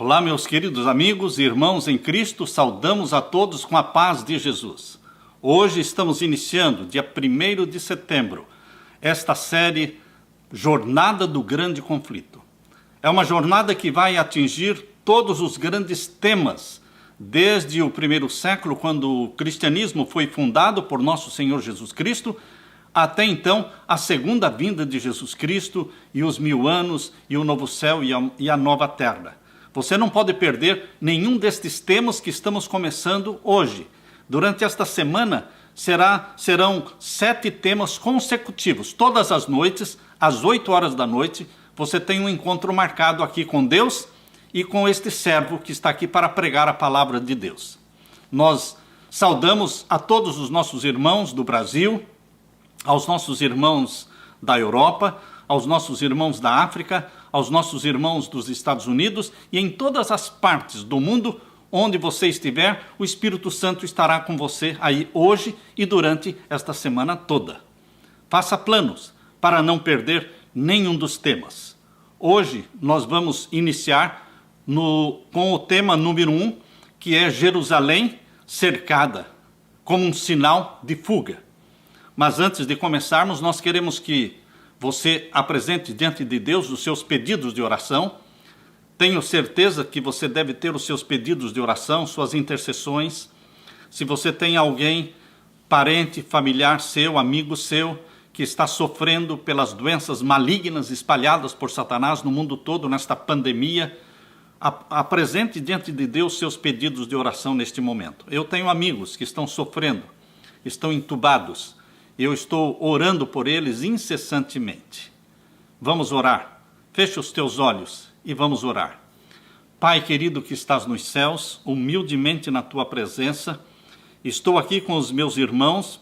Olá, meus queridos amigos e irmãos em Cristo, saudamos a todos com a paz de Jesus. Hoje estamos iniciando, dia 1º de setembro, esta série Jornada do Grande Conflito. É uma jornada que vai atingir todos os grandes temas, desde o primeiro século, quando o cristianismo foi fundado por nosso Senhor Jesus Cristo, até então a segunda vinda de Jesus Cristo e os 1000 anos e o novo céu e a nova terra. Você não pode perder nenhum destes temas que estamos começando hoje. Durante esta semana serão 7 temas consecutivos. Todas as noites, às 8 horas da noite, você tem um encontro marcado aqui com Deus e com este servo que está aqui para pregar a palavra de Deus. Nós saudamos a todos os nossos irmãos do Brasil, aos nossos irmãos da Europa, aos nossos irmãos da África, aos nossos irmãos dos Estados Unidos e em todas as partes do mundo onde você estiver, o Espírito Santo estará com você aí hoje e durante esta semana toda. Faça planos para não perder nenhum dos temas. Hoje nós vamos iniciar com o tema número 1, que é Jerusalém cercada, como um sinal de fuga. Mas antes de começarmos, nós queremos que você apresente diante de Deus os seus pedidos de oração. Tenho certeza que você deve ter os seus pedidos de oração, suas intercessões. Se você tem alguém, parente, familiar seu, amigo seu, que está sofrendo pelas doenças malignas espalhadas por Satanás no mundo todo, nesta pandemia, apresente diante de Deus seus pedidos de oração neste momento. Eu tenho amigos que estão sofrendo, estão entubados. Eu estou orando por eles incessantemente. Vamos orar. Feche os teus olhos e vamos orar. Pai querido que estás nos céus, humildemente na tua presença, estou aqui com os meus irmãos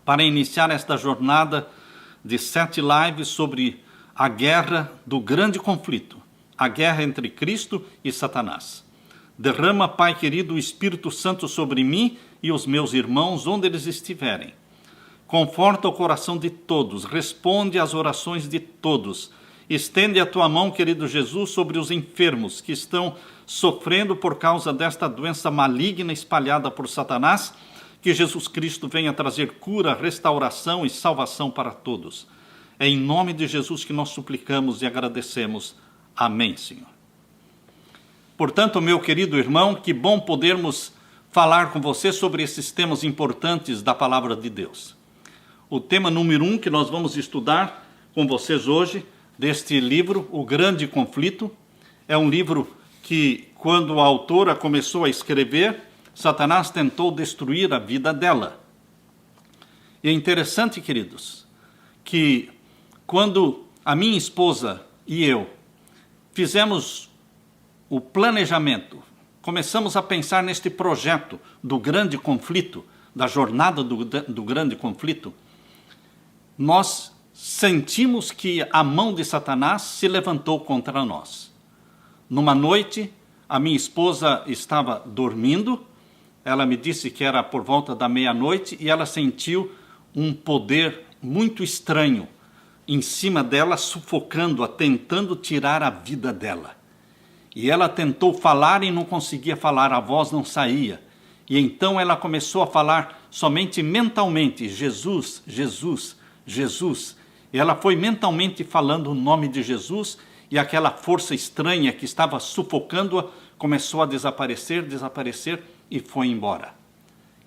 para iniciar esta jornada de 7 lives sobre a guerra do grande conflito, a guerra entre Cristo e Satanás. Derrama, Pai querido, o Espírito Santo sobre mim e os meus irmãos onde eles estiverem. Conforta o coração de todos, responde às orações de todos. Estende a tua mão, querido Jesus, sobre os enfermos que estão sofrendo por causa desta doença maligna espalhada por Satanás. Que Jesus Cristo venha trazer cura, restauração e salvação para todos. É em nome de Jesus que nós suplicamos e agradecemos. Amém, Senhor. Portanto, meu querido irmão, que bom podermos falar com você sobre esses temas importantes da palavra de Deus. O tema número 1 que nós vamos estudar com vocês hoje, deste livro, O Grande Conflito, é um livro que, quando a autora começou a escrever, Satanás tentou destruir a vida dela. E é interessante, queridos, que quando a minha esposa e eu fizemos o planejamento, começamos a pensar neste projeto do grande conflito, da jornada do grande conflito, nós sentimos que a mão de Satanás se levantou contra nós. Numa noite, a minha esposa estava dormindo, ela me disse que era por volta da meia-noite e ela sentiu um poder muito estranho em cima dela, sufocando-a, tentando tirar a vida dela. E ela tentou falar e não conseguia falar, a voz não saía. E então ela começou a falar somente mentalmente, Jesus, Jesus, Jesus. E ela foi mentalmente falando o nome de Jesus e aquela força estranha que estava sufocando-a começou a desaparecer e foi embora.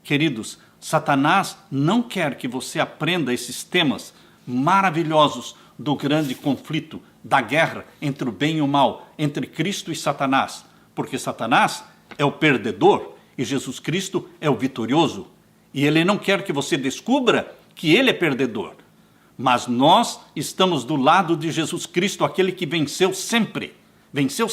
Queridos, Satanás não quer que você aprenda esses temas maravilhosos do grande conflito, da guerra entre o bem e o mal, entre Cristo e Satanás, porque Satanás é o perdedor e Jesus Cristo é o vitorioso. E ele não quer que você descubra que ele é perdedor. Mas nós estamos do lado de Jesus Cristo, aquele que venceu sempre, venceu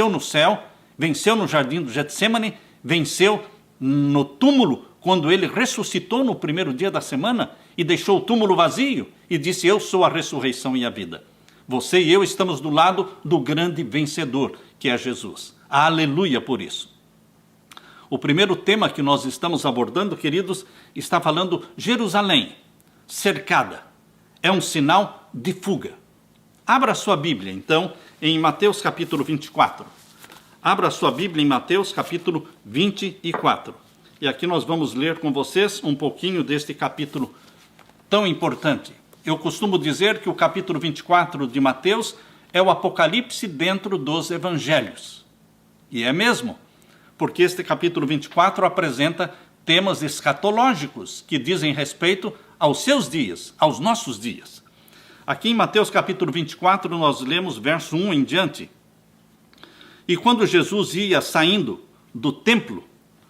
no céu, venceu no jardim do Getsemane, venceu no túmulo, quando ele ressuscitou no primeiro dia da semana e deixou o túmulo vazio e disse, eu sou a ressurreição e a vida. Você e eu estamos do lado do grande vencedor, que é Jesus. Aleluia por isso. O primeiro tema que nós estamos abordando, queridos, está falando Jerusalém, cercada. É um sinal de fuga. Abra sua Bíblia, então, em Mateus capítulo 24. Abra sua Bíblia em Mateus capítulo 24. E aqui nós vamos ler com vocês um pouquinho deste capítulo tão importante. Eu costumo dizer que o capítulo 24 de Mateus é o Apocalipse dentro dos Evangelhos. E é mesmo, porque este capítulo 24 apresenta temas escatológicos que dizem respeito aos seus dias, aos nossos dias. Aqui em Mateus capítulo 24 nós lemos verso 1 em diante. E quando Jesus ia saindo do templo,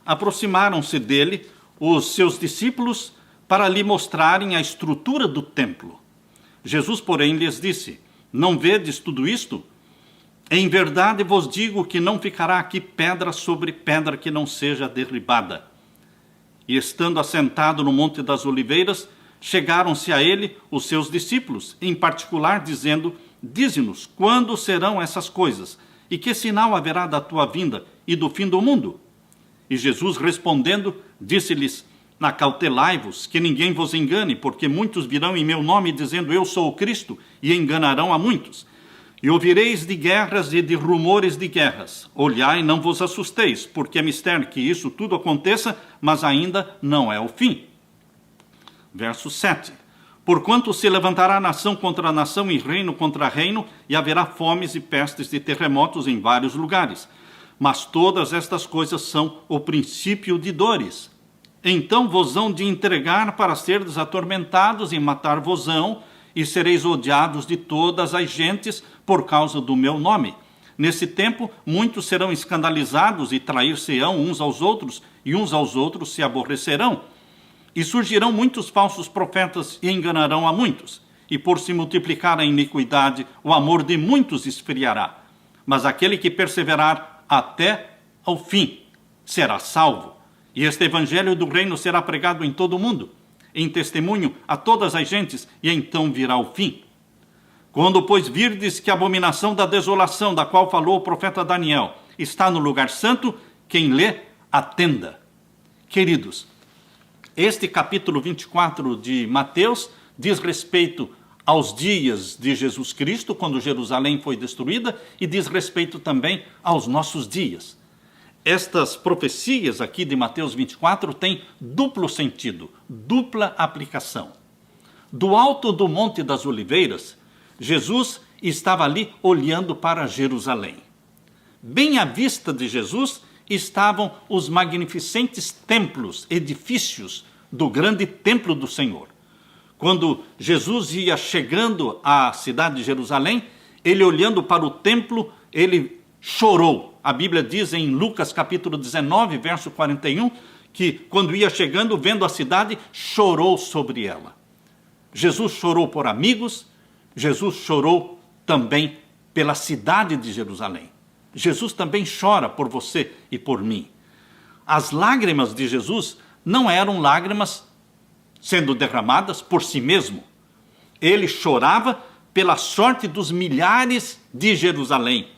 aproximaram-se dele os seus discípulos para lhe mostrarem a estrutura do templo. Jesus, porém, lhes disse: não vedes tudo isto? Em verdade vos digo que não ficará aqui pedra sobre pedra que não seja derribada. E estando assentado no Monte das Oliveiras, chegaram-se a ele os seus discípulos, em particular dizendo: dize-nos, quando serão essas coisas? E que sinal haverá da tua vinda e do fim do mundo? E Jesus respondendo, disse-lhes: acautelai-vos, que ninguém vos engane, porque muitos virão em meu nome dizendo eu sou o Cristo, e enganarão a muitos. E ouvireis de guerras e de rumores de guerras. Olhai, não vos assusteis, porque é mistério que isso tudo aconteça, mas ainda não é o fim. Verso 7. Porquanto se levantará nação contra nação e reino contra reino, e haverá fomes e pestes e terremotos em vários lugares. Mas todas estas coisas são o princípio de dores. Então vos hão de entregar para serdes atormentados e matar-vos-ão, e sereis odiados de todas as gentes por causa do meu nome. Nesse tempo, muitos serão escandalizados e trair-se-ão uns aos outros, e uns aos outros se aborrecerão. E surgirão muitos falsos profetas e enganarão a muitos. E por se multiplicar a iniquidade, o amor de muitos esfriará. Mas aquele que perseverar até ao fim será salvo. E este evangelho do reino será pregado em todo o mundo, em testemunho a todas as gentes, e então virá o fim. Quando, pois, virdes que a abominação da desolação, da qual falou o profeta Daniel, está no lugar santo, quem lê, atenda. Queridos, este capítulo 24 de Mateus diz respeito aos dias de Jesus Cristo, quando Jerusalém foi destruída, e diz respeito também aos nossos dias. Estas profecias aqui de Mateus 24 têm duplo sentido, dupla aplicação. Do alto do Monte das Oliveiras, Jesus estava ali olhando para Jerusalém. Bem à vista de Jesus estavam os magnificentes templos, edifícios do grande templo do Senhor. Quando Jesus ia chegando à cidade de Jerusalém, ele olhando para o templo, ele chorou. A Bíblia diz em Lucas capítulo 19, verso 41, que quando ia chegando, vendo a cidade, chorou sobre ela. Jesus chorou por amigos, Jesus chorou também pela cidade de Jerusalém. Jesus também chora por você e por mim. As lágrimas de Jesus não eram lágrimas sendo derramadas por si mesmo. Ele chorava pela sorte dos milhares de Jerusalém,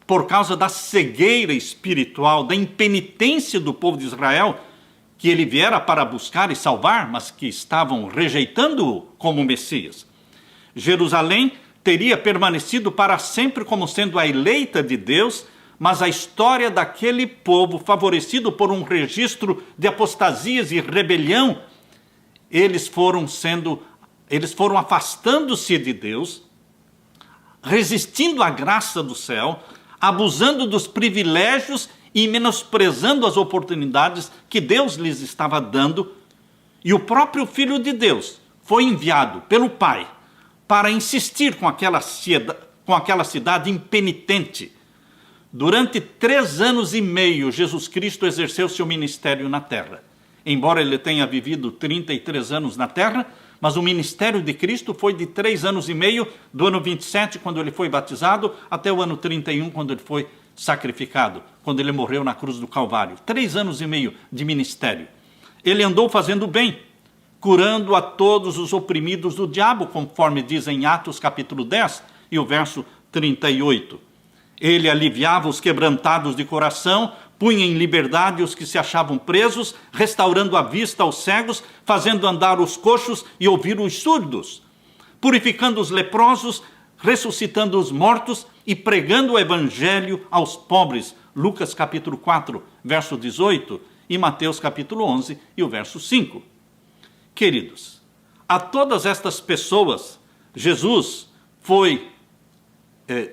por causa da cegueira espiritual, da impenitência do povo de Israel, que ele viera para buscar e salvar, mas que estavam rejeitando-o como Messias. Jerusalém teria permanecido para sempre como sendo a eleita de Deus, mas a história daquele povo, favorecido por um registro de apostasias e rebelião, eles foram afastando-se de Deus, resistindo à graça do céu, abusando dos privilégios e menosprezando as oportunidades que Deus lhes estava dando. E o próprio Filho de Deus foi enviado pelo Pai para insistir com aquela cidade impenitente. Durante 3 anos e meio, Jesus Cristo exerceu seu ministério na terra. Embora ele tenha vivido 33 anos na terra, mas o ministério de Cristo foi de 3 anos e meio, do ano 27, quando ele foi batizado, até o ano 31, quando ele foi sacrificado, quando ele morreu na cruz do Calvário. 3 anos e meio de ministério. Ele andou fazendo bem, curando a todos os oprimidos do diabo, conforme diz em Atos capítulo 10 e o verso 38. Ele aliviava os quebrantados de coração, punha em liberdade os que se achavam presos, restaurando a vista aos cegos, fazendo andar os coxos e ouvir os surdos, purificando os leprosos, ressuscitando os mortos e pregando o evangelho aos pobres, Lucas capítulo 4, verso 18, e Mateus capítulo 11 e o verso 5. Queridos, a todas estas pessoas, Jesus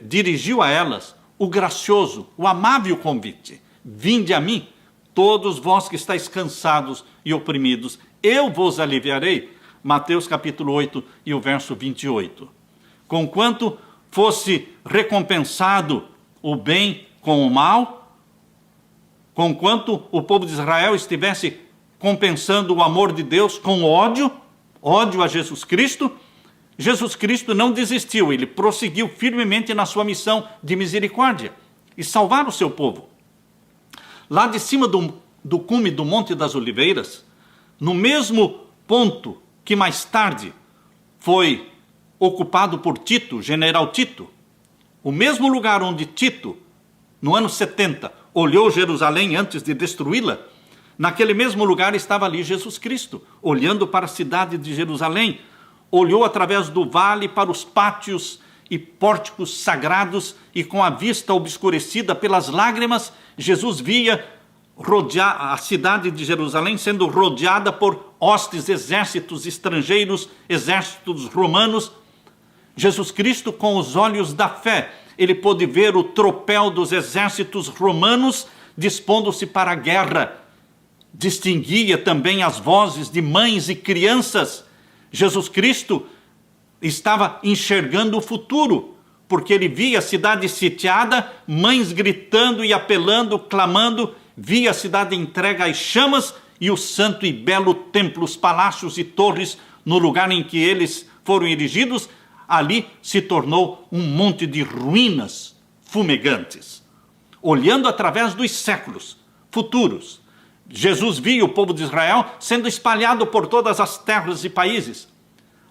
dirigiu a elas o gracioso, o amável convite: vinde a mim, todos vós que estáis cansados e oprimidos, eu vos aliviarei. Mateus capítulo 8 e o verso 28. Conquanto fosse recompensado o bem com o mal, conquanto o povo de Israel estivesse compensando o amor de Deus com ódio a Jesus Cristo não desistiu, ele prosseguiu firmemente na sua missão de misericórdia e salvar o seu povo. Lá de cima do cume do Monte das Oliveiras, no mesmo ponto que mais tarde foi ocupado por Tito, general Tito, o mesmo lugar onde Tito, no ano 70, olhou Jerusalém antes de destruí-la, naquele mesmo lugar estava ali Jesus Cristo, olhando para a cidade de Jerusalém, olhou através do vale para os pátios e pórticos sagrados, e com a vista obscurecida pelas lágrimas, Jesus via a cidade de Jerusalém sendo rodeada por hostes, exércitos estrangeiros, exércitos romanos. Jesus Cristo, com os olhos da fé, ele pôde ver o tropel dos exércitos romanos dispondo-se para a guerra. Distinguia também as vozes de mães e crianças. Jesus Cristo estava enxergando o futuro, porque ele via a cidade sitiada, mães gritando e apelando, clamando, via a cidade entregue às chamas e o santo e belo templo, os palácios e torres, no lugar em que eles foram erigidos, ali se tornou um monte de ruínas fumegantes. Olhando através dos séculos futuros, Jesus via o povo de Israel sendo espalhado por todas as terras e países.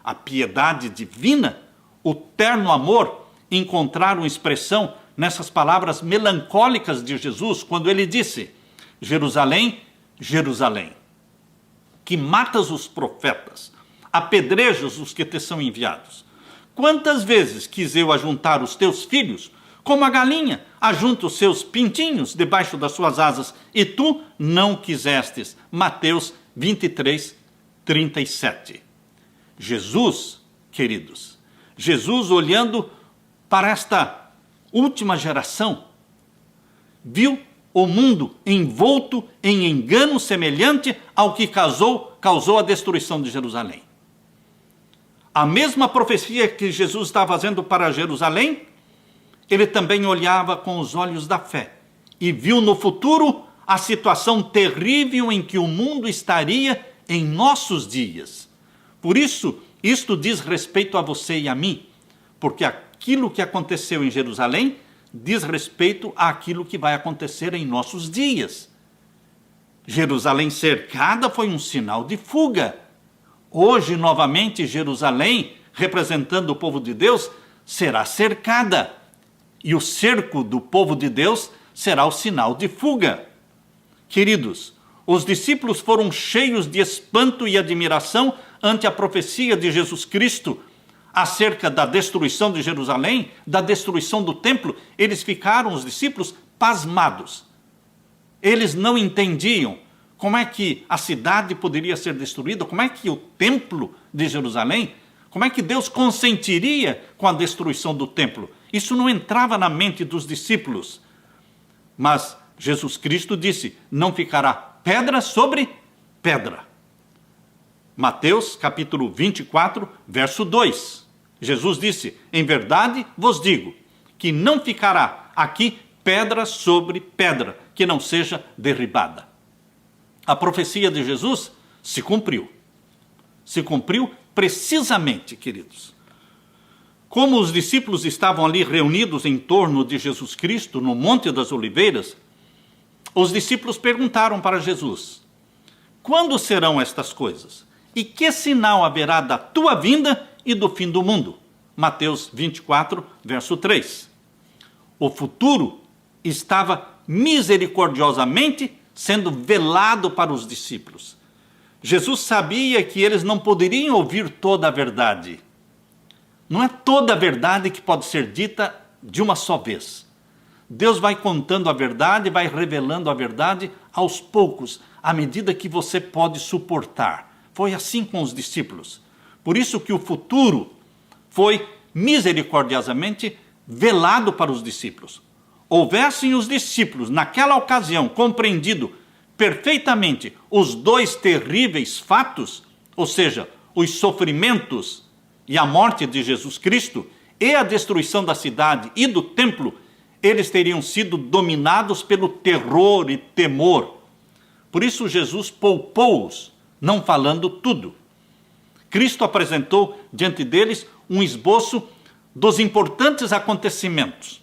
A piedade divina, o terno amor, encontraram expressão nessas palavras melancólicas de Jesus, quando ele disse: Jerusalém, Jerusalém, que matas os profetas, apedrejas os que te são enviados. Quantas vezes quis eu ajuntar os teus filhos, como a galinha ajunta os seus pintinhos debaixo das suas asas, e tu não quisestes. Mateus 23, 37. Jesus, queridos, Jesus, olhando para esta última geração, viu o mundo envolto em engano semelhante ao que causou a destruição de Jerusalém. A mesma profecia que Jesus está fazendo para Jerusalém, ele também olhava com os olhos da fé e viu no futuro a situação terrível em que o mundo estaria em nossos dias. Por isso, isto diz respeito a você e a mim, porque aquilo que aconteceu em Jerusalém diz respeito àquilo que vai acontecer em nossos dias. Jerusalém cercada foi um sinal de fuga. Hoje, novamente, Jerusalém, representando o povo de Deus, será cercada. E o cerco do povo de Deus será o sinal de fuga. Queridos, os discípulos foram cheios de espanto e admiração ante a profecia de Jesus Cristo acerca da destruição de Jerusalém, da destruição do templo. Eles ficaram, os discípulos, pasmados. Eles não entendiam como é que a cidade poderia ser destruída, como é que o templo de Jerusalém, como é que Deus consentiria com a destruição do templo. Isso não entrava na mente dos discípulos. Mas Jesus Cristo disse: não ficará pedra sobre pedra. Mateus capítulo 24, verso 2. Jesus disse: em verdade vos digo, que não ficará aqui pedra sobre pedra, que não seja derribada. A profecia de Jesus se cumpriu. Se cumpriu precisamente, queridos. Como os discípulos estavam ali reunidos em torno de Jesus Cristo, no Monte das Oliveiras, os discípulos perguntaram para Jesus: quando serão estas coisas? E que sinal haverá da tua vinda e do fim do mundo? Mateus 24, verso 3. O futuro estava misericordiosamente sendo velado para os discípulos. Jesus sabia que eles não poderiam ouvir toda a verdade. Não é toda a verdade que pode ser dita de uma só vez. Deus vai contando a verdade, vai revelando a verdade aos poucos, à medida que você pode suportar. Foi assim com os discípulos. Por isso que o futuro foi misericordiosamente velado para os discípulos. Houvessem os discípulos, naquela ocasião, compreendido perfeitamente os dois terríveis fatos, ou seja, os sofrimentos e a morte de Jesus Cristo e a destruição da cidade e do templo, eles teriam sido dominados pelo terror e temor. Por isso Jesus poupou-os, não falando tudo. Cristo apresentou diante deles um esboço dos importantes acontecimentos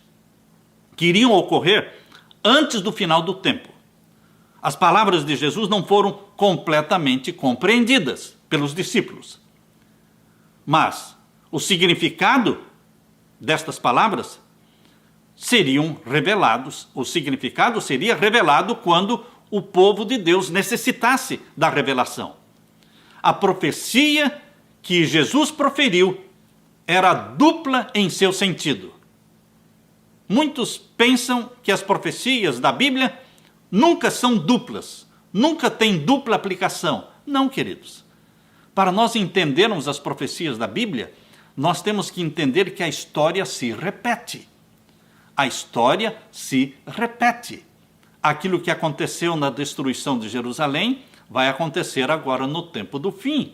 que iriam ocorrer antes do final do tempo. As palavras de Jesus não foram completamente compreendidas pelos discípulos. Mas o significado destas palavras seriam revelados, o significado seria revelado quando o povo de Deus necessitasse da revelação. A profecia que Jesus proferiu era dupla em seu sentido. Muitos pensam que as profecias da Bíblia nunca são duplas, nunca têm dupla aplicação. Não, queridos. Para nós entendermos as profecias da Bíblia, nós temos que entender que a história se repete. A história se repete. Aquilo que aconteceu na destruição de Jerusalém vai acontecer agora no tempo do fim.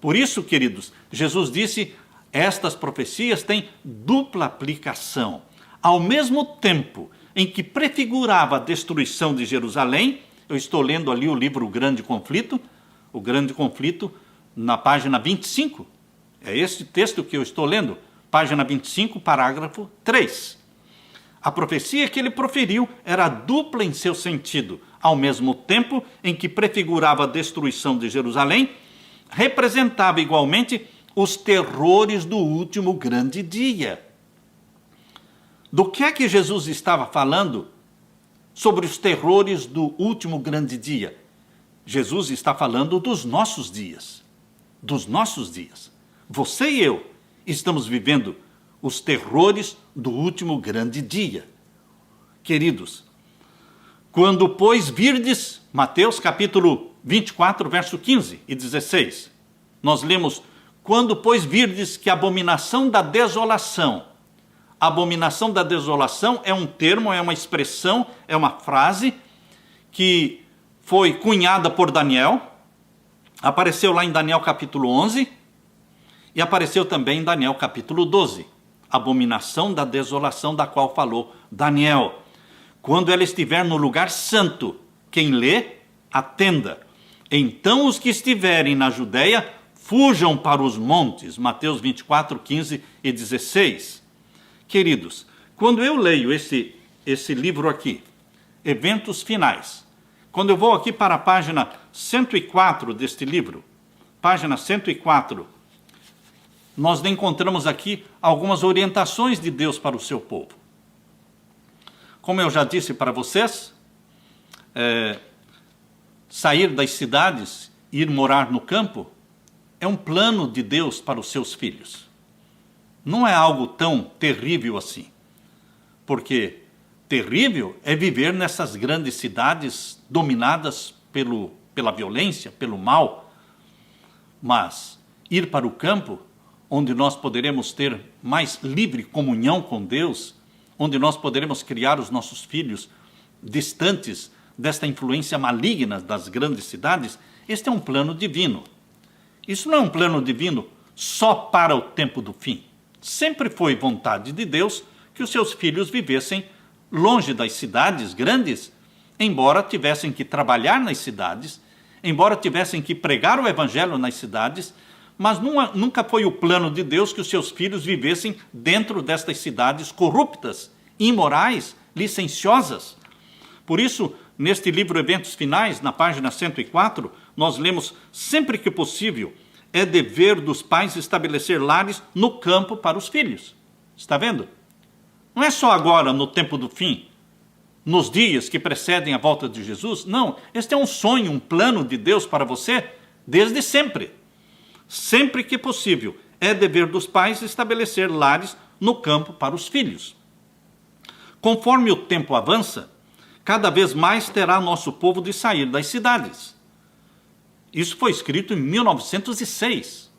Por isso, queridos, Jesus disse, estas profecias têm dupla aplicação. Ao mesmo tempo em que prefigurava a destruição de Jerusalém, eu estou lendo ali o livro O Grande Conflito, na página 25. É esse texto que eu estou lendo, página 25, parágrafo 3. A profecia que ele proferiu era dupla em seu sentido. Ao mesmo tempo em que prefigurava a destruição de Jerusalém, representava igualmente os terrores do último grande dia. Do que é que Jesus estava falando sobre os terrores do último grande dia? Jesus está falando dos nossos dias. Dos nossos dias. Você e eu estamos vivendo os terrores do último grande dia. Queridos, quando, pois, virdes, Mateus capítulo 24, verso 15 e 16, nós lemos, quando, pois, virdes que a abominação da desolação é um termo, é uma expressão, é uma frase que foi cunhada por Daniel, apareceu lá em Daniel capítulo 11 e apareceu também em Daniel capítulo 12. Abominação da desolação da qual falou Daniel. Quando ela estiver no lugar santo, quem lê, atenda. Então os que estiverem na Judéia, fujam para os montes. Mateus 24, 15 e 16. Queridos, quando eu leio esse livro aqui, Eventos Finais, quando eu vou aqui para a página 104 deste livro, página 104, nós encontramos aqui algumas orientações de Deus para o seu povo. Como eu já disse para vocês, sair das cidades e ir morar no campo é um plano de Deus para os seus filhos. Não é algo tão terrível assim, porque terrível é viver nessas grandes cidades dominadas pela violência, pelo mal, mas ir para o campo, onde nós poderemos ter mais livre comunhão com Deus, onde nós poderemos criar os nossos filhos distantes desta influência maligna das grandes cidades, este é um plano divino. Isso não é um plano divino só para o tempo do fim. Sempre foi vontade de Deus que os seus filhos vivessem longe das cidades grandes, embora tivessem que trabalhar nas cidades, embora tivessem que pregar o evangelho nas cidades, mas nunca foi o plano de Deus que os seus filhos vivessem dentro destas cidades corruptas, imorais, licenciosas. Por isso, neste livro Eventos Finais, na página 104, nós lemos, sempre que possível, é dever dos pais estabelecer lares no campo para os filhos. Está vendo? Não é só agora, no tempo do fim, nos dias que precedem a volta de Jesus. Não, este é um sonho, um plano de Deus para você desde sempre. Sempre que possível, é dever dos pais estabelecer lares no campo para os filhos. Conforme o tempo avança, cada vez mais terá nosso povo de sair das cidades. Isso foi escrito em 1906.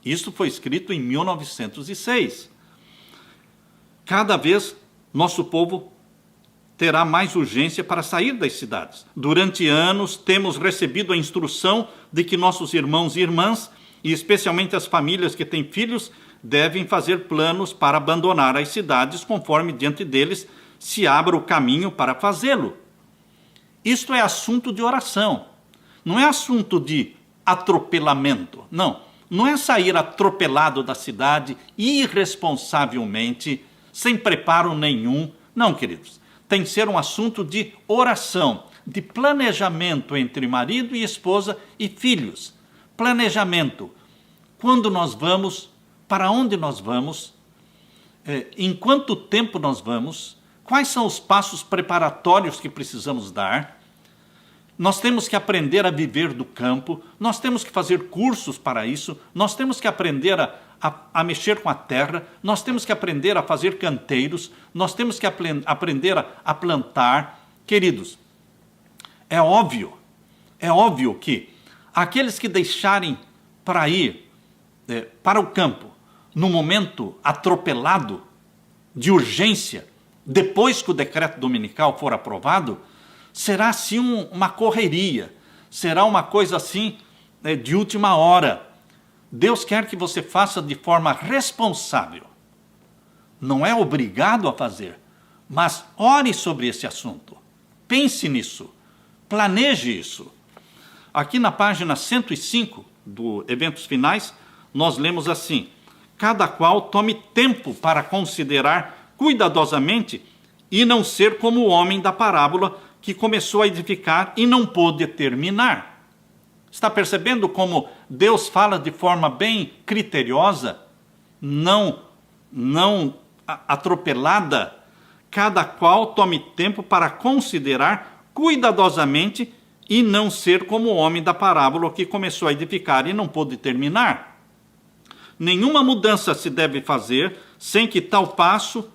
Isso foi escrito em 1906. Cada vez nosso povo terá mais urgência para sair das cidades. Durante anos, temos recebido a instrução de que nossos irmãos e irmãs, e especialmente as famílias que têm filhos, devem fazer planos para abandonar as cidades conforme diante deles se abra o caminho para fazê-lo. Isto é assunto de oração. Não é assunto de atropelamento. Não é sair atropelado da cidade irresponsavelmente, sem preparo nenhum. Não, queridos. Tem que ser um assunto de oração, de planejamento entre marido e esposa e filhos. Planejamento. Quando nós vamos, para onde nós vamos, em quanto tempo nós vamos, quais são os passos preparatórios que precisamos dar. Nós temos que aprender a viver do campo, nós temos que fazer cursos para isso, nós temos que aprender a mexer com a terra, nós temos que aprender a fazer canteiros, nós temos que aprender a plantar. Queridos, é óbvio que aqueles que deixarem para ir para o campo no momento atropelado, de urgência, depois que o decreto dominical for aprovado, será assim uma correria, será uma coisa assim de última hora. Deus quer que você faça de forma responsável. Não é obrigado a fazer, mas ore sobre esse assunto. Pense nisso, planeje isso. Aqui na página 105 do Eventos Finais, nós lemos assim: cada qual tome tempo para considerar cuidadosamente e não ser como o homem da parábola que começou a edificar e não pôde terminar. Está percebendo como Deus fala de forma bem criteriosa, não atropelada? Cada qual tome tempo para considerar cuidadosamente e não ser como o homem da parábola que começou a edificar e não pôde terminar. Nenhuma mudança se deve fazer sem que tal passo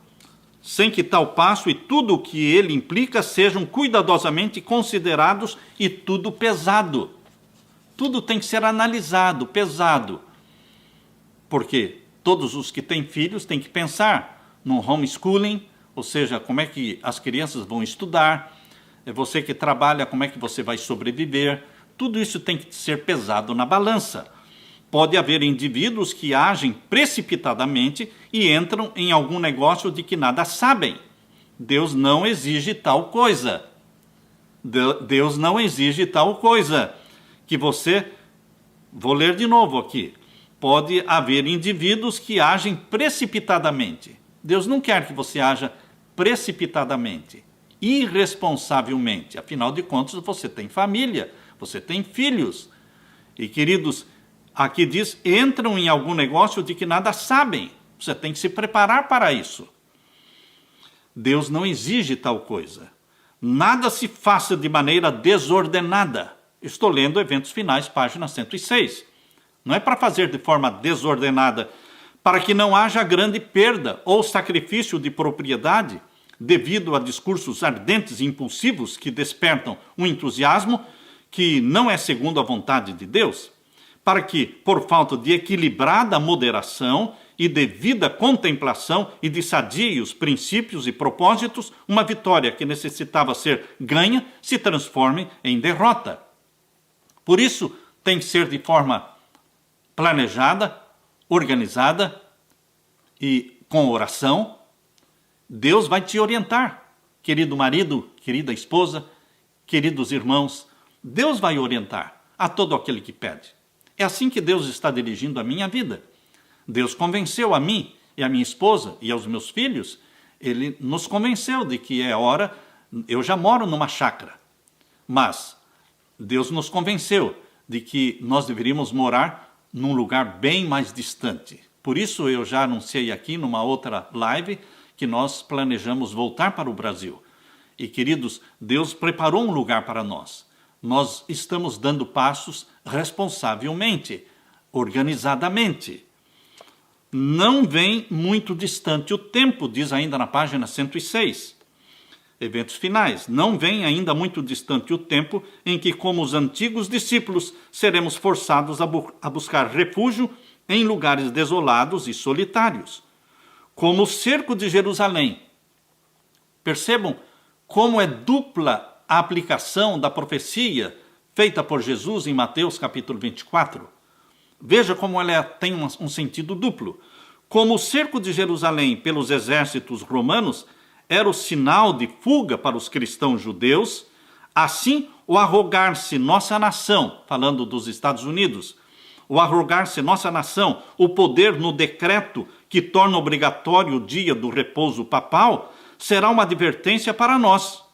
e tudo o que ele implica sejam cuidadosamente considerados e tudo pesado. Tudo tem que ser analisado, pesado. Porque todos os que têm filhos têm que pensar no homeschooling, ou seja, como é que as crianças vão estudar, você que trabalha, como é que você vai sobreviver. Tudo isso tem que ser pesado na balança. Pode haver indivíduos que agem precipitadamente e entram em algum negócio de que nada sabem. Deus não exige tal coisa. Deus não exige tal coisa. Que você, vou ler de novo aqui, pode haver indivíduos que agem precipitadamente. Deus não quer que você haja precipitadamente, irresponsavelmente. Afinal de contas, você tem família, você tem filhos. E, queridos, aqui diz, entram em algum negócio de que nada sabem. Você tem que se preparar para isso. Deus não exige tal coisa. Nada se faça de maneira desordenada. Estou lendo Eventos Finais, página 106. Não é para fazer de forma desordenada, para que não haja grande perda ou sacrifício de propriedade, devido a discursos ardentes e impulsivos que despertam um entusiasmo que não é segundo a vontade de Deus, para que, por falta de equilibrada moderação e devida contemplação e de sadios princípios e propósitos, uma vitória que necessitava ser ganha se transforme em derrota. Por isso, tem que ser de forma planejada, organizada e com oração. Deus vai te orientar, querido marido, querida esposa, queridos irmãos. Deus vai orientar a todo aquele que pede. É assim que Deus está dirigindo a minha vida. Deus convenceu a mim e a minha esposa e aos meus filhos. Ele nos convenceu de que é hora. Eu já moro numa chácara, mas Deus nos convenceu de que nós deveríamos morar num lugar bem mais distante. Por isso eu já anunciei aqui numa outra live que nós planejamos voltar para o Brasil. E, queridos, Deus preparou um lugar para nós. Nós estamos dando passos responsavelmente, organizadamente. não vem muito distante o tempo, diz ainda na página 106. Eventos finais. Não vem ainda muito distante o tempo em que, como os antigos discípulos, seremos forçados a buscar refúgio em lugares desolados e solitários, como o cerco de Jerusalém. Percebam como é dupla a aplicação da profecia feita por Jesus em Mateus capítulo 24. Veja como ela tem um sentido duplo. Como o cerco de Jerusalém pelos exércitos romanos era o sinal de fuga para os cristãos judeus, assim o arrogar-se nossa nação, falando dos Estados Unidos, o arrogar-se nossa nação, o poder no decreto que torna obrigatório o dia do repouso papal, será uma advertência para nós.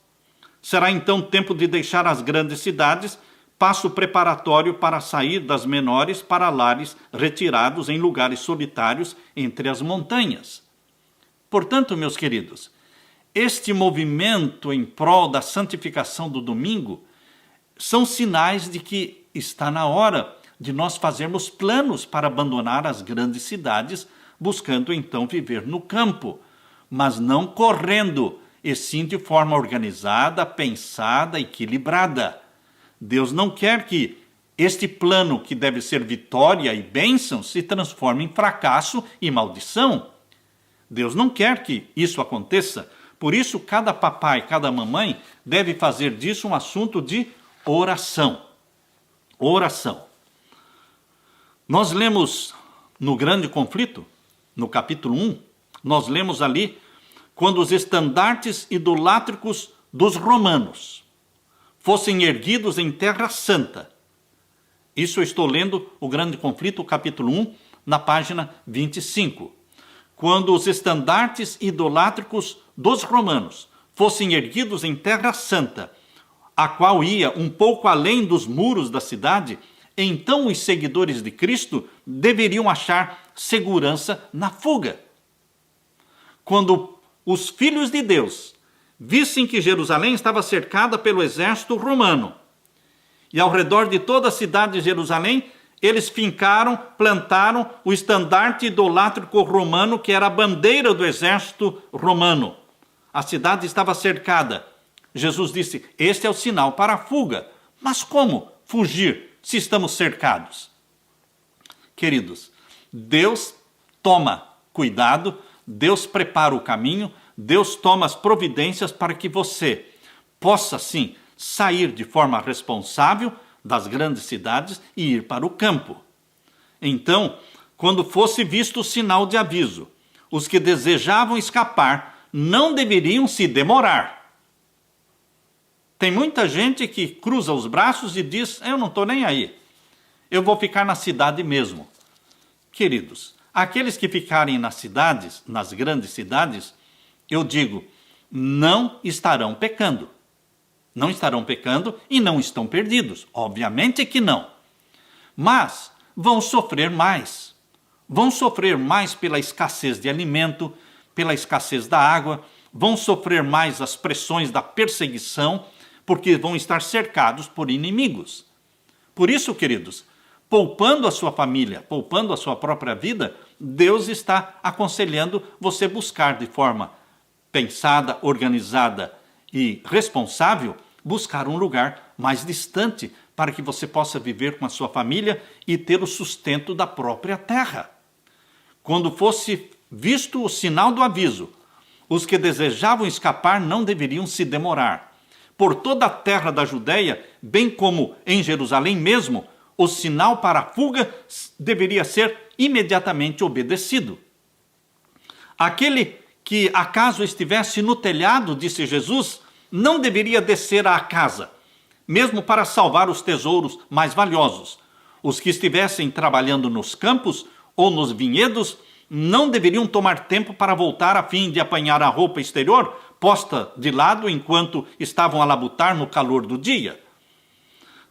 Será então tempo de deixar as grandes cidades, passo preparatório para sair das menores para lares retirados em lugares solitários entre as montanhas. Portanto, meus queridos, este movimento em prol da santificação do domingo são sinais de que está na hora de nós fazermos planos para abandonar as grandes cidades, buscando então viver no campo, mas não correndo, e sim de forma organizada, pensada, equilibrada. Deus não quer que este plano, que deve ser vitória e bênção, se transforme em fracasso e maldição. Deus não quer que isso aconteça. Por isso, cada papai, cada mamãe deve fazer disso um assunto de oração. Oração. Nós lemos no Grande Conflito, no capítulo 1, nós lemos ali quando os estandartes idolátricos dos romanos fossem erguidos em Terra Santa. Isso eu estou lendo o Grande Conflito, capítulo 1, na página 25. Quando os estandartes idolátricos dos romanos fossem erguidos em Terra Santa, a qual ia um pouco além dos muros da cidade, então os seguidores de Cristo deveriam achar segurança na fuga. Quando os filhos de Deus vissem que Jerusalém estava cercada pelo exército romano, e ao redor de toda a cidade de Jerusalém, eles fincaram, plantaram o estandarte idolátrico romano, que era a bandeira do exército romano. A cidade estava cercada. Jesus disse, este é o sinal para a fuga. Mas como fugir se estamos cercados? Queridos, Deus toma cuidado, Deus prepara o caminho, Deus toma as providências para que você possa, sim, sair de forma responsável das grandes cidades e ir para o campo. Então, quando fosse visto o sinal de aviso, os que desejavam escapar não deveriam se demorar. Tem muita gente que cruza os braços e diz, eu não estou nem aí, eu vou ficar na cidade mesmo. Queridos, aqueles que ficarem nas cidades, nas grandes cidades, eu digo, não estarão pecando. Não estarão pecando e não estão perdidos. Obviamente que não. Mas vão sofrer mais. Vão sofrer mais pela escassez de alimento, pela escassez da água, vão sofrer mais as pressões da perseguição, porque vão estar cercados por inimigos. Por isso, queridos, poupando a sua família, poupando a sua própria vida, Deus está aconselhando você buscar de forma pensada, organizada e responsável, buscar um lugar mais distante para que você possa viver com a sua família e ter o sustento da própria terra. Quando fosse visto o sinal do aviso, os que desejavam escapar não deveriam se demorar. Por toda a terra da Judéia, bem como em Jerusalém mesmo, o sinal para a fuga deveria ser imediatamente obedecido. Aquele que acaso estivesse no telhado, disse Jesus, não deveria descer à casa, mesmo para salvar os tesouros mais valiosos. Os que estivessem trabalhando nos campos ou nos vinhedos não deveriam tomar tempo para voltar a fim de apanhar a roupa exterior posta de lado enquanto estavam a labutar no calor do dia.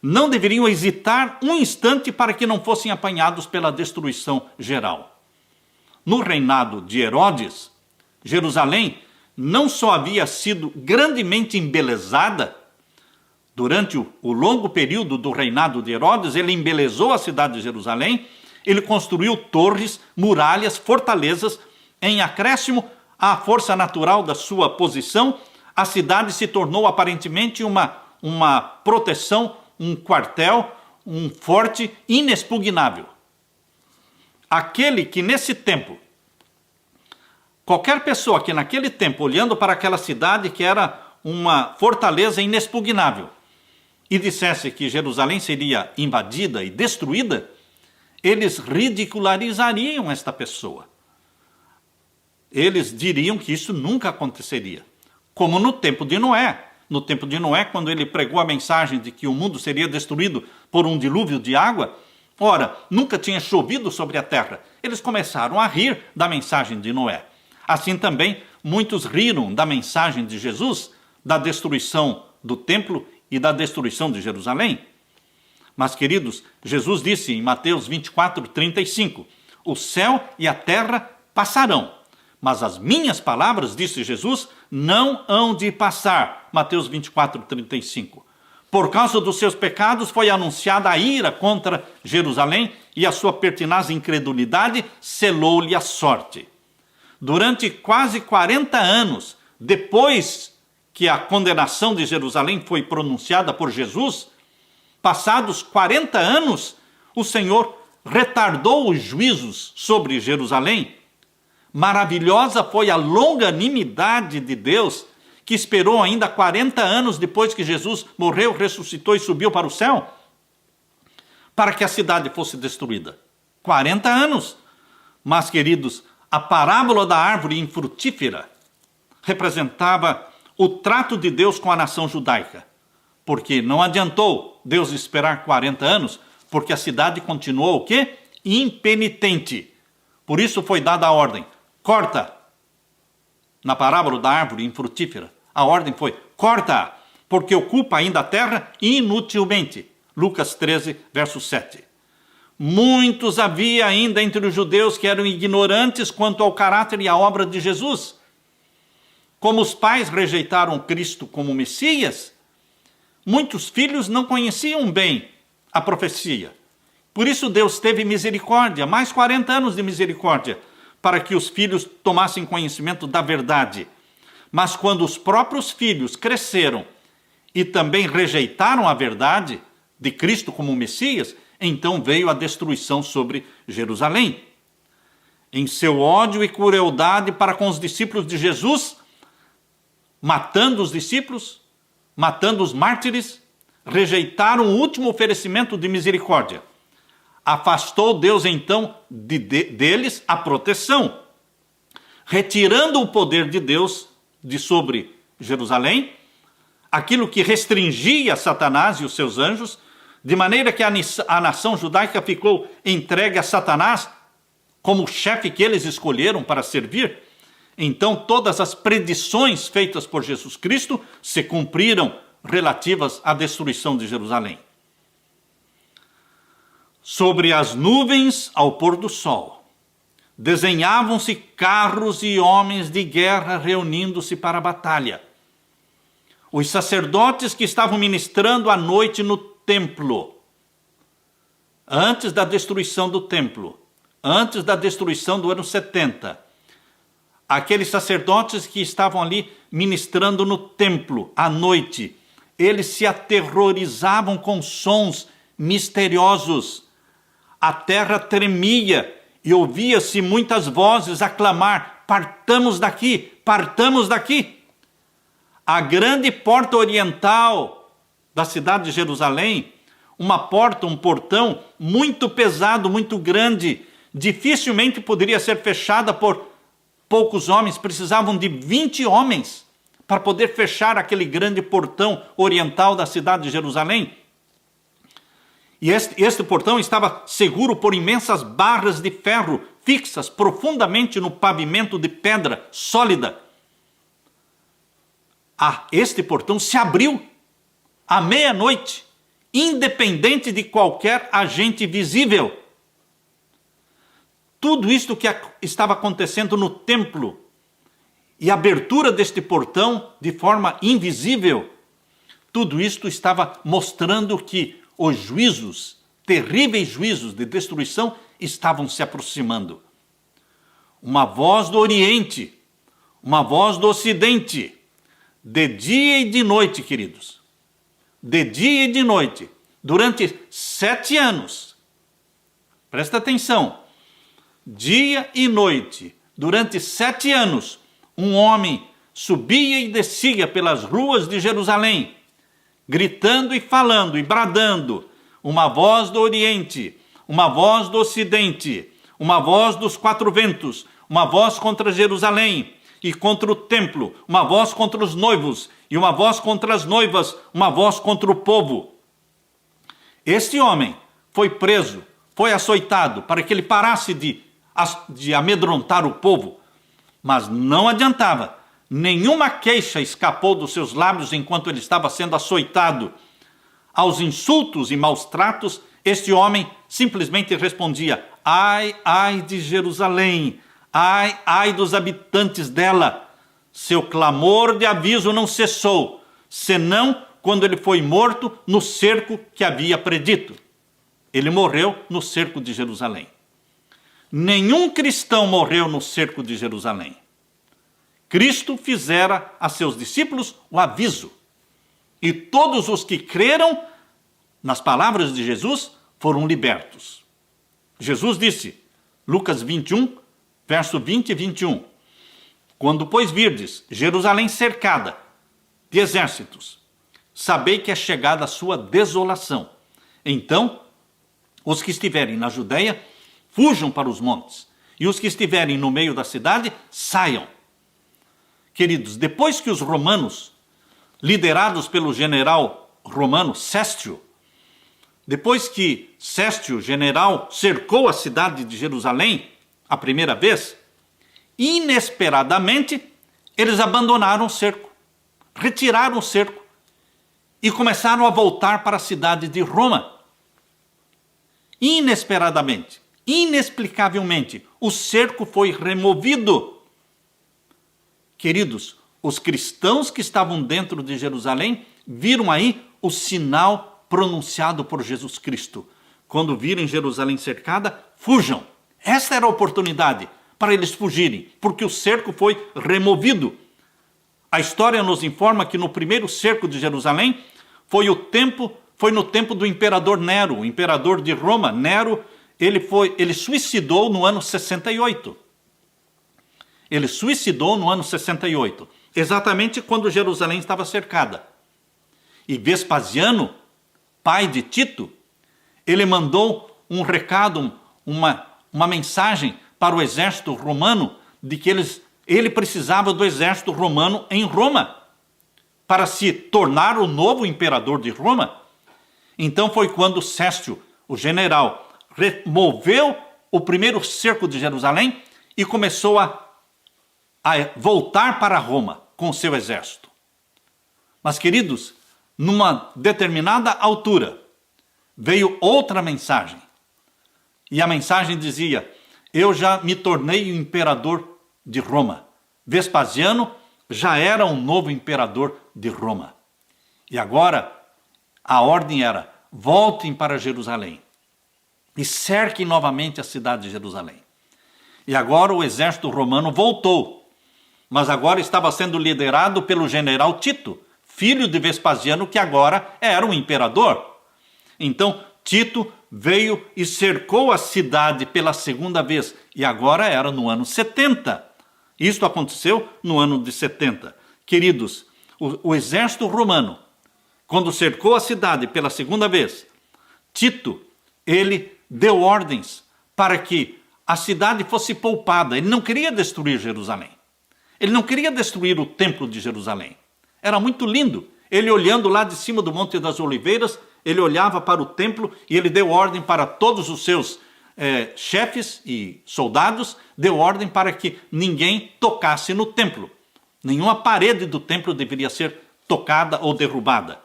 Não deveriam hesitar um instante para que não fossem apanhados pela destruição geral. No reinado de Herodes, Jerusalém não só havia sido grandemente embelezada, durante o longo período do reinado de Herodes, ele embelezou a cidade de Jerusalém, Ele construiu torres, muralhas, fortalezas. Em acréscimo à força natural da sua posição, a cidade se tornou aparentemente uma proteção, um quartel, um forte inexpugnável. Aquele que nesse tempo, qualquer pessoa que naquele tempo, olhando para aquela cidade que era uma fortaleza inexpugnável, e dissesse que Jerusalém seria invadida e destruída, eles ridicularizariam esta pessoa. Eles diriam que isso nunca aconteceria. Como no tempo de Noé. No tempo de Noé, quando ele pregou a mensagem de que o mundo seria destruído por um dilúvio de água, ora, nunca tinha chovido sobre a terra. Eles começaram a rir da mensagem de Noé. Assim também, muitos riram da mensagem de Jesus, da destruição do templo e da destruição de Jerusalém. Mas, queridos, Jesus disse em Mateus 24:35, o céu e a terra passarão, mas as minhas palavras, disse Jesus, não hão de passar. Mateus 24:35. Por causa dos seus pecados foi anunciada a ira contra Jerusalém e a sua pertinaz incredulidade selou-lhe a sorte. Durante quase 40 anos, depois que a condenação de Jerusalém foi pronunciada por Jesus, passados 40 anos, o Senhor retardou os juízos sobre Jerusalém. Maravilhosa foi a longanimidade de Deus, que esperou ainda 40 anos depois que Jesus morreu, ressuscitou e subiu para o céu, para que a cidade fosse destruída. 40 anos. Mas, queridos, a parábola da árvore infrutífera representava o trato de Deus com a nação judaica, porque não adiantou Deus esperar 40 anos, porque a cidade continuou o quê? Impenitente. Por isso foi dada a ordem, corta. Na parábola da árvore infrutífera, a ordem foi, corta, porque ocupa ainda a terra inutilmente. Lucas 13, verso 7. Muitos havia ainda entre os judeus que eram ignorantes quanto ao caráter e à obra de Jesus. Como os pais rejeitaram Cristo como Messias, muitos filhos não conheciam bem a profecia. Por isso Deus teve misericórdia, mais 40 anos de misericórdia, para que os filhos tomassem conhecimento da verdade. Mas quando os próprios filhos cresceram e também rejeitaram a verdade de Cristo como Messias, então veio a destruição sobre Jerusalém. Em seu ódio e crueldade para com os discípulos de Jesus, matando os discípulos, matando os mártires, rejeitaram o último oferecimento de misericórdia. Afastou Deus então deles a proteção, retirando o poder de Deus de sobre Jerusalém, aquilo que restringia Satanás e os seus anjos, de maneira que a nação judaica ficou entregue a Satanás como chefe que eles escolheram para servir. Então todas as predições feitas por Jesus Cristo se cumpriram relativas à destruição de Jerusalém. Sobre as nuvens ao pôr do sol, desenhavam-se carros e homens de guerra reunindo-se para a batalha. Os sacerdotes que estavam ministrando à noite no templo, antes da destruição do templo, antes da destruição do ano 70, aqueles sacerdotes que estavam ali ministrando no templo à noite, eles se aterrorizavam com sons misteriosos. A terra tremia e ouvia-se muitas vozes a clamar, partamos daqui, partamos daqui. A grande porta oriental da cidade de Jerusalém, uma porta, um portão muito pesado, muito grande, dificilmente poderia ser fechada por poucos homens, precisavam de 20 homens para poder fechar aquele grande portão oriental da cidade de Jerusalém. E este portão estava seguro por imensas barras de ferro fixas profundamente no pavimento de pedra sólida. Este portão se abriu à meia-noite, independente de qualquer agente visível. Tudo isto que estava acontecendo no templo e a abertura deste portão de forma invisível, tudo isto estava mostrando que os juízos terríveis juízos de destruição estavam se aproximando. Uma voz do Oriente, uma voz do Ocidente, de dia e de noite, queridos, de dia e de noite, durante 7 anos, presta atenção, dia e noite, durante 7 anos, um homem subia e descia pelas ruas de Jerusalém, gritando e falando e bradando, uma voz do Oriente, uma voz do Ocidente, uma voz dos 4 ventos, uma voz contra Jerusalém e contra o templo, uma voz contra os noivos e uma voz contra as noivas, uma voz contra o povo. Este homem foi preso, foi açoitado para que ele parasse de amedrontar o povo, mas não adiantava. Nenhuma queixa escapou dos seus lábios enquanto ele estava sendo açoitado. Aos insultos e maus tratos, este homem simplesmente respondia: ai, ai de Jerusalém, ai, ai dos habitantes dela. Seu clamor de aviso não cessou, senão quando ele foi morto no cerco que havia predito. Ele morreu no cerco de Jerusalém. Nenhum cristão morreu no cerco de Jerusalém. Cristo fizera a seus discípulos o aviso. E todos os que creram nas palavras de Jesus foram libertos. Jesus disse, Lucas 21, verso 20 e 21, quando, pois, virdes Jerusalém cercada de exércitos, sabei que é chegada a sua desolação. Então, os que estiverem na Judeia, fujam para os montes, e os que estiverem no meio da cidade, saiam. Queridos, depois que os romanos, liderados pelo general romano Séstio, depois que Séstio, general, cercou a cidade de Jerusalém a primeira vez, inesperadamente, eles abandonaram o cerco, retiraram o cerco e começaram a voltar para a cidade de Roma. Inesperadamente, inexplicavelmente, o cerco foi removido. Queridos, os cristãos que estavam dentro de Jerusalém viram aí o sinal pronunciado por Jesus Cristo. Quando virem Jerusalém cercada, fujam. Esta era a oportunidade para eles fugirem, porque o cerco foi removido. A história nos informa que no primeiro cerco de Jerusalém foi no tempo do imperador Nero, o imperador de Roma. Nero, ele suicidou no ano 68. Ele suicidou no ano 68, exatamente quando Jerusalém estava cercada. E Vespasiano, pai de Tito, ele mandou um recado, uma mensagem para o exército romano de que ele precisava do exército romano em Roma para se tornar o novo imperador de Roma. Então foi quando Séstio, o general, removeu o primeiro cerco de Jerusalém e começou a voltar para Roma com o seu exército. Mas, queridos, numa determinada altura, veio outra mensagem. E a mensagem dizia: eu já me tornei o imperador de Roma. Vespasiano já era um novo imperador de Roma. E agora, a ordem era: voltem para Jerusalém e cerquem novamente a cidade de Jerusalém. E agora o exército romano voltou, mas agora estava sendo liderado pelo general Tito, filho de Vespasiano, que agora era um imperador. Então, Tito veio e cercou a cidade pela segunda vez, e agora era no ano 70. Isto aconteceu no ano de 70. Queridos, o exército romano, quando cercou a cidade pela segunda vez, Tito, ele deu ordens para que a cidade fosse poupada. Ele não queria destruir Jerusalém. Ele não queria destruir o templo de Jerusalém. Era muito lindo. Ele, olhando lá de cima do Monte das Oliveiras, ele olhava para o templo e ele deu ordem para todos os seus chefes e soldados, deu ordem para que ninguém tocasse no templo. Nenhuma parede do templo deveria ser tocada ou derrubada.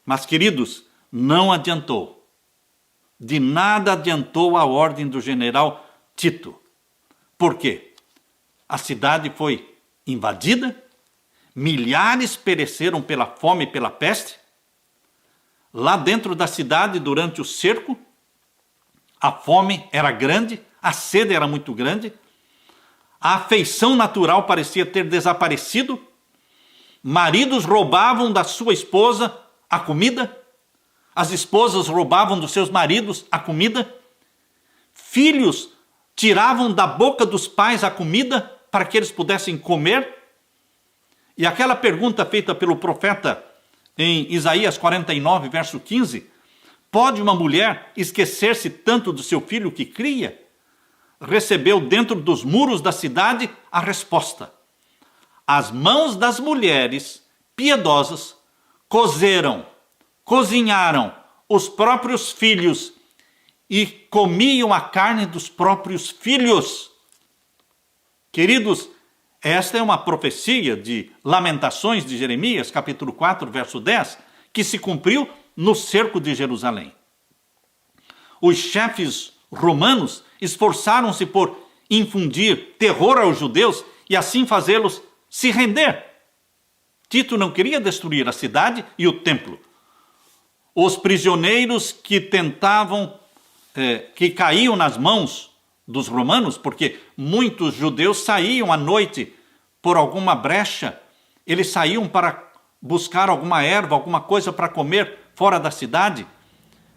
Mas, queridos, não adiantou. De nada adiantou a ordem do general Tito. Por quê? A cidade foi invadida, milhares pereceram pela fome e pela peste. Lá dentro da cidade, durante o cerco, A fome era grande, a sede era muito grande, a afeição natural parecia ter desaparecido, maridos roubavam da sua esposa a comida, as esposas roubavam dos seus maridos a comida, filhos tiravam da boca dos pais a comida para que eles pudessem comer. E aquela pergunta feita pelo profeta em Isaías 49, verso 15, pode uma mulher esquecer-se tanto do seu filho que cria? Recebeu dentro dos muros da cidade a resposta. As mãos das mulheres piedosas cozeram, cozinharam os próprios filhos e comiam a carne dos próprios filhos. Queridos, esta é uma profecia de Lamentações de Jeremias, capítulo 4, verso 10, que se cumpriu no cerco de Jerusalém. Os chefes romanos esforçaram-se por infundir terror aos judeus e assim fazê-los se render. Tito não queria destruir a cidade e o templo. Os prisioneiros que que caíam nas mãos dos romanos, porque muitos judeus saíam à noite por alguma brecha, eles saíam para buscar alguma erva, alguma coisa para comer fora da cidade,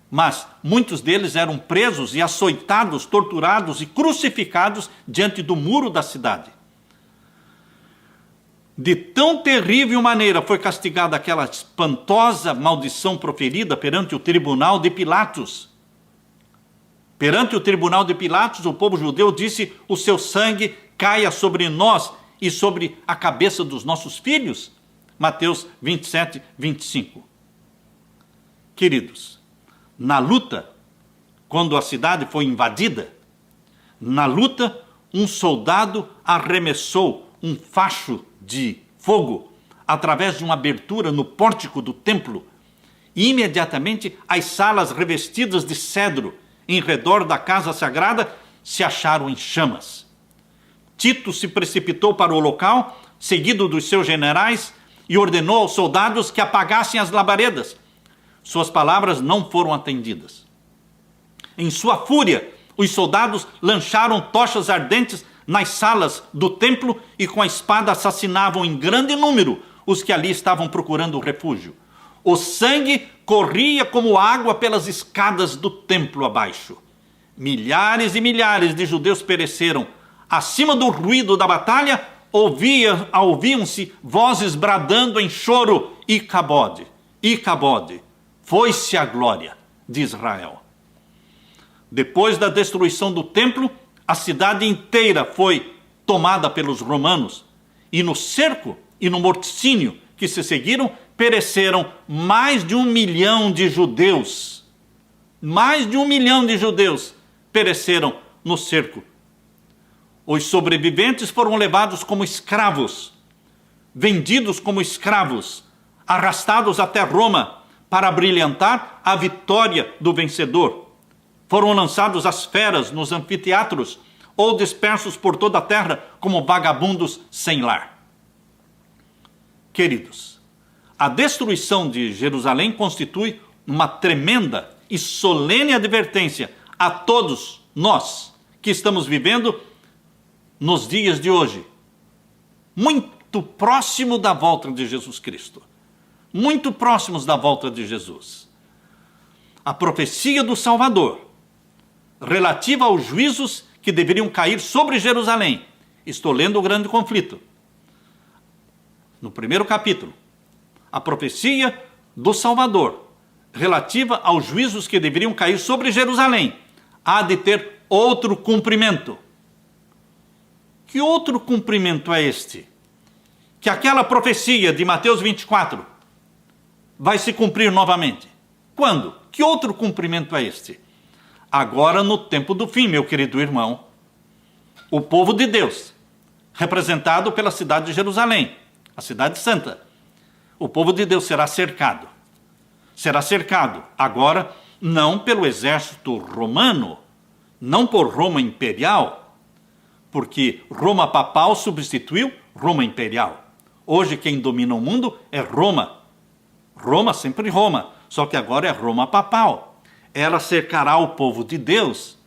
mas muitos deles eram presos e açoitados, torturados e crucificados diante do muro da cidade. De tão terrível maneira foi castigada aquela espantosa maldição proferida perante o tribunal de Pilatos. Perante o tribunal de Pilatos, o povo judeu disse: o seu sangue caia sobre nós e sobre a cabeça dos nossos filhos. Mateus 27, 25. Queridos, na luta, quando a cidade foi invadida, na luta, um soldado arremessou um facho de fogo através de uma abertura no pórtico do templo. E imediatamente as salas revestidas de cedro em redor da casa sagrada se acharam em chamas. Tito se precipitou para o local, seguido dos seus generais, e ordenou aos soldados que apagassem as labaredas. Suas palavras não foram atendidas. Em sua fúria, os soldados lançaram tochas ardentes nas salas do templo e com a espada assassinavam em grande número os que ali estavam procurando refúgio. O sangue corria como água pelas escadas do templo abaixo. Milhares e milhares de judeus pereceram. Acima do ruído da batalha, ouviam-se vozes bradando em choro: Icabode, Icabode, foi-se a glória de Israel. Depois da destruição do templo, a cidade inteira foi tomada pelos romanos, e no cerco e no morticínio que se seguiram, pereceram mais de 1 milhão de judeus. Mais de 1 milhão de judeus pereceram no cerco. Os sobreviventes foram levados como escravos, vendidos como escravos, arrastados até Roma para brilhantar a vitória do vencedor. Foram lançados às feras nos anfiteatros ou dispersos por toda a terra como vagabundos sem lar. Queridos, a destruição de Jerusalém constitui uma tremenda e solene advertência a todos nós que estamos vivendo nos dias de hoje, muito próximo da volta de Jesus Cristo, muito próximos da volta de Jesus. A profecia do Salvador, relativa aos juízos que deveriam cair sobre Jerusalém. Estou lendo o grande conflito. No primeiro capítulo, a profecia do Salvador, relativa aos juízos que deveriam cair sobre Jerusalém, há de ter outro cumprimento. Que outro cumprimento é este? Que aquela profecia de Mateus 24 vai se cumprir novamente. Quando? Que outro cumprimento é este? Agora, no tempo do fim, meu querido irmão, o povo de Deus, representado pela cidade de Jerusalém, a cidade santa, o povo de Deus será cercado. Será cercado agora não pelo exército romano, não por Roma imperial, porque Roma papal substituiu Roma imperial. Hoje quem domina o mundo é Roma. Roma, sempre Roma, só que agora é Roma papal. Ela cercará o povo de Deus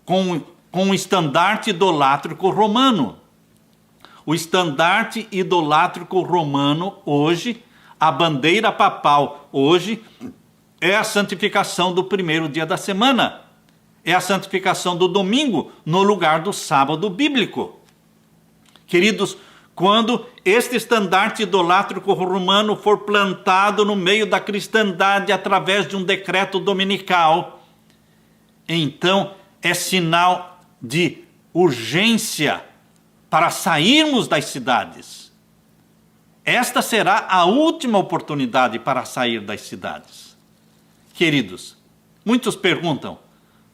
com o estandarte idolátrico romano. O estandarte idolátrico romano hoje, a bandeira papal hoje, é a santificação do primeiro dia da semana. É a santificação do domingo no lugar do sábado bíblico. Queridos, quando este estandarte idolátrico romano for plantado no meio da cristandade através de um decreto dominical, então é sinal de urgência para sairmos das cidades. Esta será a última oportunidade para sair das cidades. Queridos, muitos perguntam,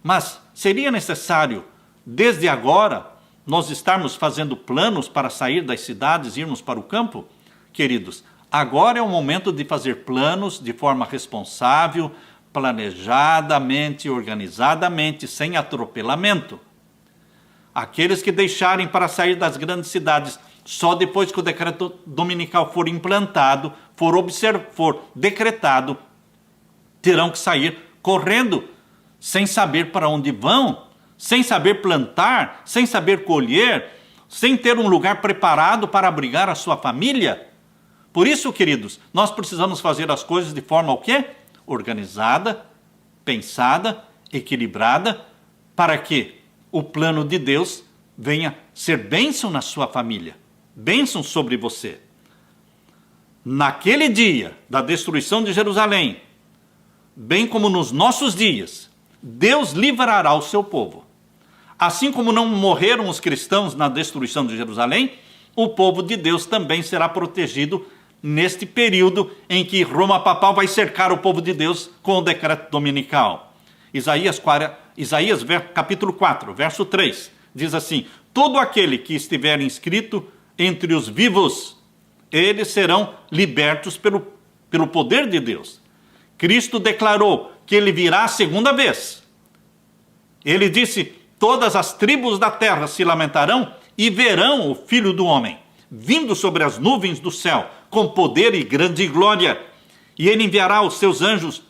mas seria necessário, desde agora, nós estarmos fazendo planos para sair das cidades e irmos para o campo? Queridos, agora é o momento de fazer planos de forma responsável, planejadamente, organizadamente, sem atropelamento. Aqueles que deixarem para sair das grandes cidades só depois que o decreto dominical for implantado, for decretado, terão que sair correndo, sem saber para onde vão, sem saber plantar, sem saber colher, sem ter um lugar preparado para abrigar a sua família. Por isso, queridos, nós precisamos fazer as coisas de forma o quê? Organizada, pensada, equilibrada, para que o plano de Deus venha ser bênção na sua família, bênção sobre você. Naquele dia da destruição de Jerusalém, bem como nos nossos dias, Deus livrará o seu povo. Assim como não morreram os cristãos na destruição de Jerusalém, o povo de Deus também será protegido neste período em que Roma papal vai cercar o povo de Deus com o decreto dominical. Isaías capítulo 4, verso 3, diz assim: todo aquele que estiver inscrito entre os vivos, eles serão libertos pelo poder de Deus. Cristo declarou que ele virá a segunda vez. Ele disse: todas as tribos da terra se lamentarão e verão o Filho do Homem, vindo sobre as nuvens do céu, com poder e grande glória. E ele enviará os seus anjos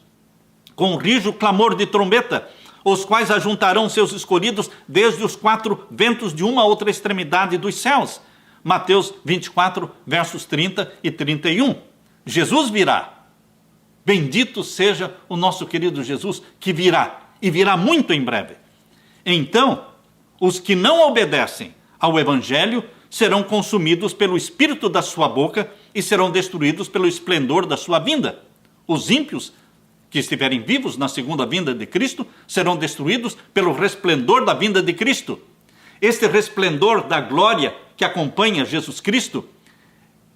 com rijo clamor de trombeta, os quais ajuntarão seus escolhidos desde os quatro ventos de uma a outra extremidade dos céus. Mateus 24, versos 30 e 31. Jesus virá. Bendito seja o nosso querido Jesus, que virá, e virá muito em breve. Então, os que não obedecem ao Evangelho serão consumidos pelo espírito da sua boca e serão destruídos pelo esplendor da sua vinda. Os ímpios que estiverem vivos na segunda vinda de Cristo serão destruídos pelo resplendor da vinda de Cristo. Este resplendor da glória que acompanha Jesus Cristo,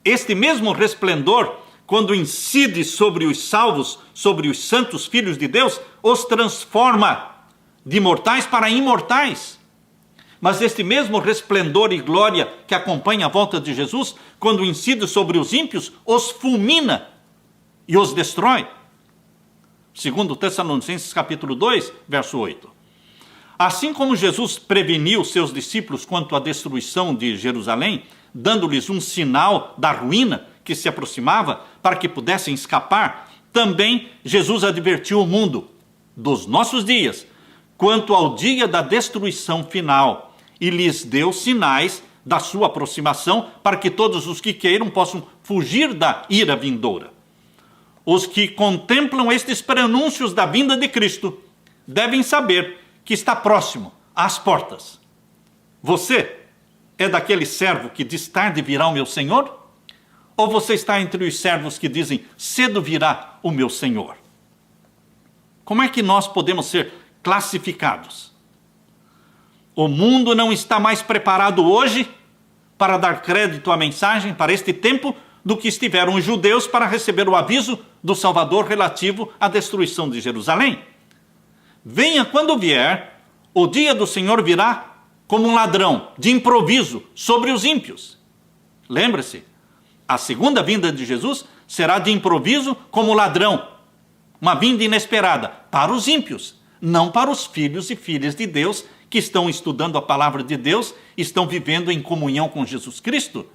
este mesmo resplendor, quando incide sobre os salvos, sobre os santos filhos de Deus, os transforma de mortais para imortais. Mas este mesmo resplendor e glória que acompanha a volta de Jesus, quando incide sobre os ímpios, os fulmina e os destrói. Segundo Tessalonicenses capítulo 2, verso 8. Assim como Jesus preveniu seus discípulos quanto à destruição de Jerusalém, dando-lhes um sinal da ruína que se aproximava para que pudessem escapar, também Jesus advertiu o mundo dos nossos dias quanto ao dia da destruição final e lhes deu sinais da sua aproximação para que todos os que queiram possam fugir da ira vindoura. Os que contemplam estes prenúncios da vinda de Cristo devem saber que está próximo, às portas. Você é daquele servo que diz: tarde virá o meu Senhor? Ou você está entre os servos que dizem: cedo virá o meu Senhor? Como é que nós podemos ser classificados? O mundo não está mais preparado hoje para dar crédito à mensagem para este tempo do que estiveram os judeus para receber o aviso do Salvador relativo à destruição de Jerusalém. Venha quando vier, o dia do Senhor virá como um ladrão, de improviso, sobre os ímpios. Lembre-se, a segunda vinda de Jesus será de improviso como ladrão, uma vinda inesperada para os ímpios, não para os filhos e filhas de Deus que estão estudando a palavra de Deus, estão vivendo em comunhão com Jesus Cristo.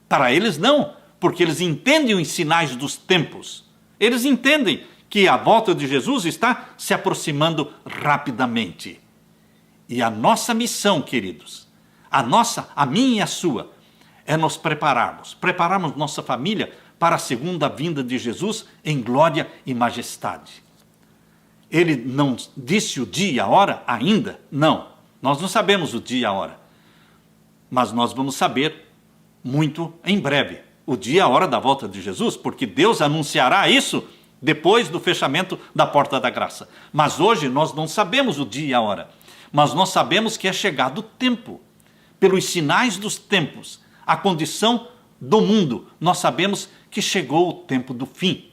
Para eles não, porque eles entendem os sinais dos tempos. Eles entendem que a volta de Jesus está se aproximando rapidamente. E a nossa missão, queridos, a minha e a sua, é nos prepararmos nossa família para a segunda vinda de Jesus em glória e majestade. Ele não disse o dia e a hora ainda? Não, nós não sabemos o dia e a hora. Mas nós vamos saber muito em breve o dia e a hora da volta de Jesus, porque Deus anunciará isso depois do fechamento da porta da graça. Mas hoje nós não sabemos o dia e a hora, mas nós sabemos que é chegado o tempo. Pelos sinais dos tempos, a condição do mundo, nós sabemos que chegou o tempo do fim.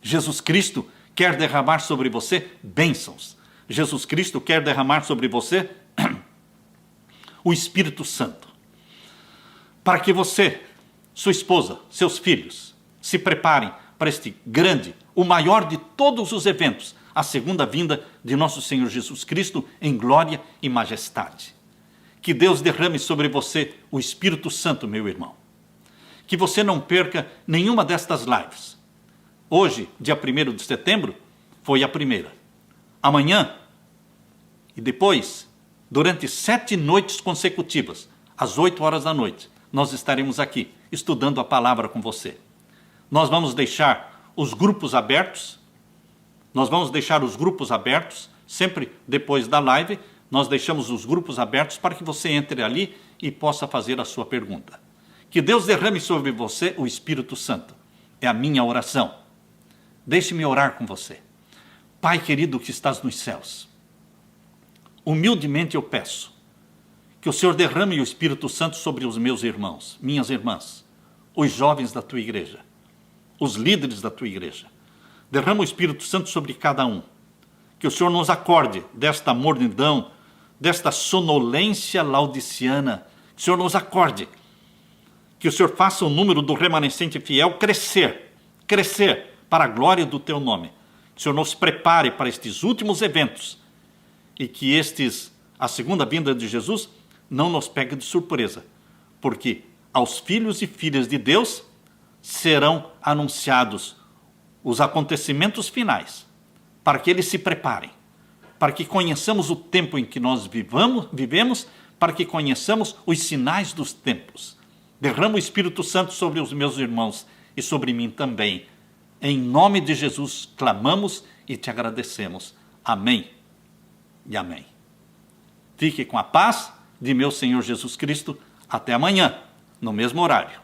Jesus Cristo quer derramar sobre você bênçãos. Jesus Cristo quer derramar sobre você o Espírito Santo. Para que você, sua esposa, seus filhos, se preparem para este grande, o maior de todos os eventos, a segunda vinda de nosso Senhor Jesus Cristo em glória e majestade. Que Deus derrame sobre você o Espírito Santo, meu irmão. Que você não perca nenhuma destas lives. Hoje, dia 1º de setembro, foi a primeira. Amanhã e depois, durante 7 noites consecutivas, às 8 horas da noite, nós estaremos aqui, estudando a palavra com você. Nós vamos deixar os grupos abertos, sempre depois da live, nós deixamos os grupos abertos para que você entre ali e possa fazer a sua pergunta. Que Deus derrame sobre você o Espírito Santo. É a minha oração. Deixe-me orar com você. Pai querido que estás nos céus, humildemente eu peço que o Senhor derrame o Espírito Santo sobre os meus irmãos, minhas irmãs, os jovens da tua igreja, os líderes da tua igreja. Derrama o Espírito Santo sobre cada um. Que o Senhor nos acorde desta mornidão, desta sonolência laodiceana. Que o Senhor nos acorde. Que o Senhor faça o número do remanescente fiel crescer para a glória do teu nome. Que o Senhor nos prepare para estes últimos eventos e que a segunda vinda de Jesus não nos pegue de surpresa, porque aos filhos e filhas de Deus serão anunciados os acontecimentos finais, para que eles se preparem, para que conheçamos o tempo em que nós vivemos, para que conheçamos os sinais dos tempos. Derrama o Espírito Santo sobre os meus irmãos e sobre mim também. Em nome de Jesus clamamos e te agradecemos. Amém e amém. Fique com a paz de meu Senhor Jesus Cristo. Até amanhã, no mesmo horário.